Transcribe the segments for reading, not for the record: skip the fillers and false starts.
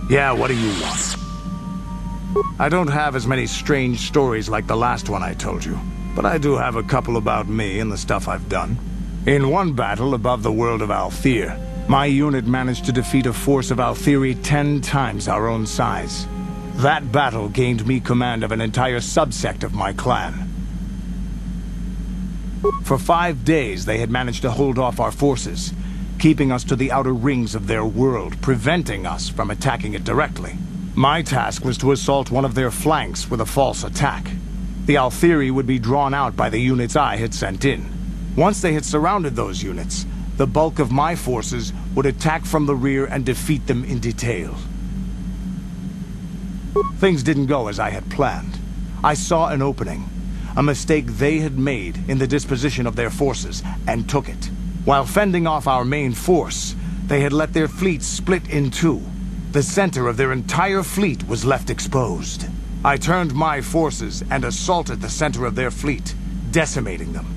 Yeah, what do you want? I don't have as many strange stories like the last one I told you, but I do have a couple about me and the stuff I've done. In one battle above the world of Althir, my unit managed to defeat a force of Althiri 10 times our own size. That battle gained me command of an entire subsect of my clan. For 5 days, they had managed to hold off our forces, keeping us to the outer rings of their world, preventing us from attacking it directly. My task was to assault one of their flanks with a false attack. The Althiri would be drawn out by the units I had sent in. Once they had surrounded those units, the bulk of my forces would attack from the rear and defeat them in detail. Things didn't go as I had planned. I saw an opening, a mistake they had made in the disposition of their forces, and took it. While fending off our main force, they had let their fleet split in two. The center of their entire fleet was left exposed. I turned my forces and assaulted the center of their fleet, decimating them.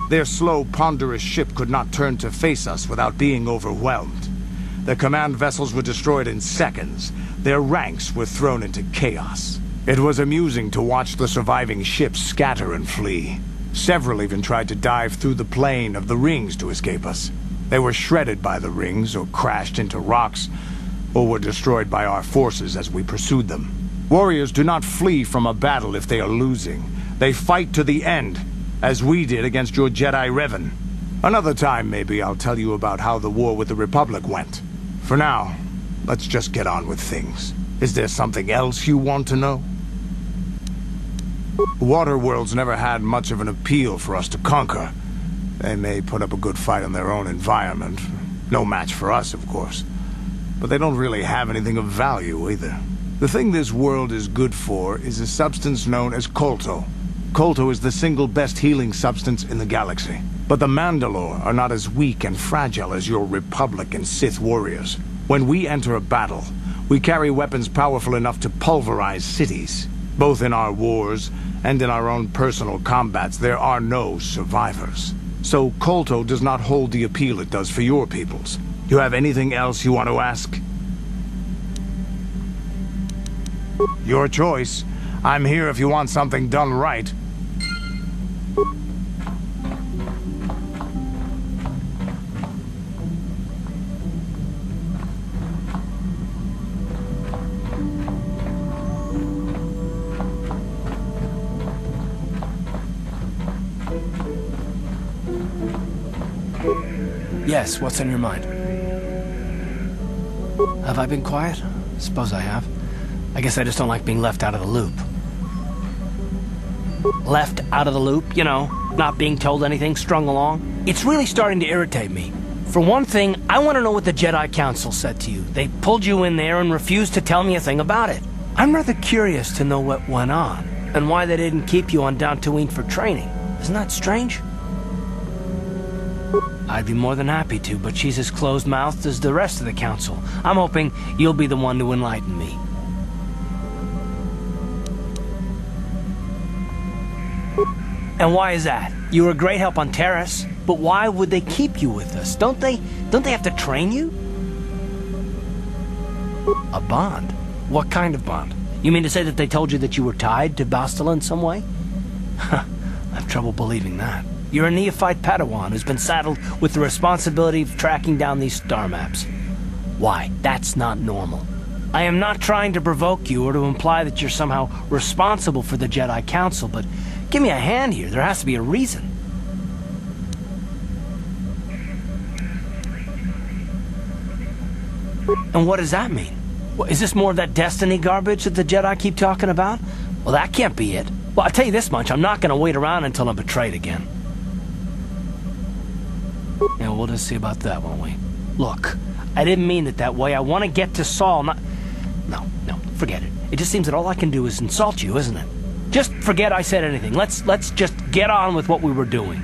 Their slow, ponderous ship could not turn to face us without being overwhelmed. The command vessels were destroyed in seconds. Their ranks were thrown into chaos. It was amusing to watch the surviving ships scatter and flee. Several even tried to dive through the plane of the rings to escape us. They were shredded by the rings, or crashed into rocks, or were destroyed by our forces as we pursued them. Warriors do not flee from a battle if they are losing. They fight to the end, as we did against your Jedi Revan. Another time, maybe, I'll tell you about how the war with the Republic went. For now, let's just get on with things. Is there something else you want to know? Waterworld's never had much of an appeal for us to conquer. They may put up a good fight in their own environment. No match for us, of course. But they don't really have anything of value, either. The thing this world is good for is a substance known as KotOR. KotOR is the single best healing substance in the galaxy. But the Mandalore are not as weak and fragile as your Republic and Sith warriors. When we enter a battle, we carry weapons powerful enough to pulverize cities. Both in our wars and in our own personal combats, there are no survivors. So KotOR does not hold the appeal it does for your peoples. You have anything else you want to ask? Your choice. I'm here if you want something done right. Yes, what's on your mind? Have I been quiet? Suppose I have. I guess I just don't like being left out of the loop. Left out of the loop, you know, not being told anything, strung along. It's really starting to irritate me. For one thing, I want to know what the Jedi Council said to you. They pulled you in there and refused to tell me a thing about it. I'm rather curious to know what went on, and why they didn't keep you on Dantooine for training. Isn't that strange? I'd be more than happy to, but she's as closed-mouthed as the rest of the council. I'm hoping you'll be the one to enlighten me. And why is that? You were a great help on Terrace, but why would they keep you with us? Don't they have to train you? A bond? What kind of bond? You mean to say that they told you that you were tied to Bastila in some way? I have trouble believing that. You're a neophyte Padawan who's been saddled with the responsibility of tracking down these star maps. Why? That's not normal. I am not trying to provoke you or to imply that you're somehow responsible for the Jedi Council, but give me a hand here. There has to be a reason. And what does that mean? Is this more of that destiny garbage that the Jedi keep talking about? Well, that can't be it. Well, I'll tell you this much. I'm not going to wait around until I'm betrayed again. Yeah, we'll just see about that, won't we? Look, I didn't mean it that way. I want to get to Saul, not... No, forget it. It just seems that all I can do is insult you, isn't it? Just forget I said anything. Let's just get on with what we were doing.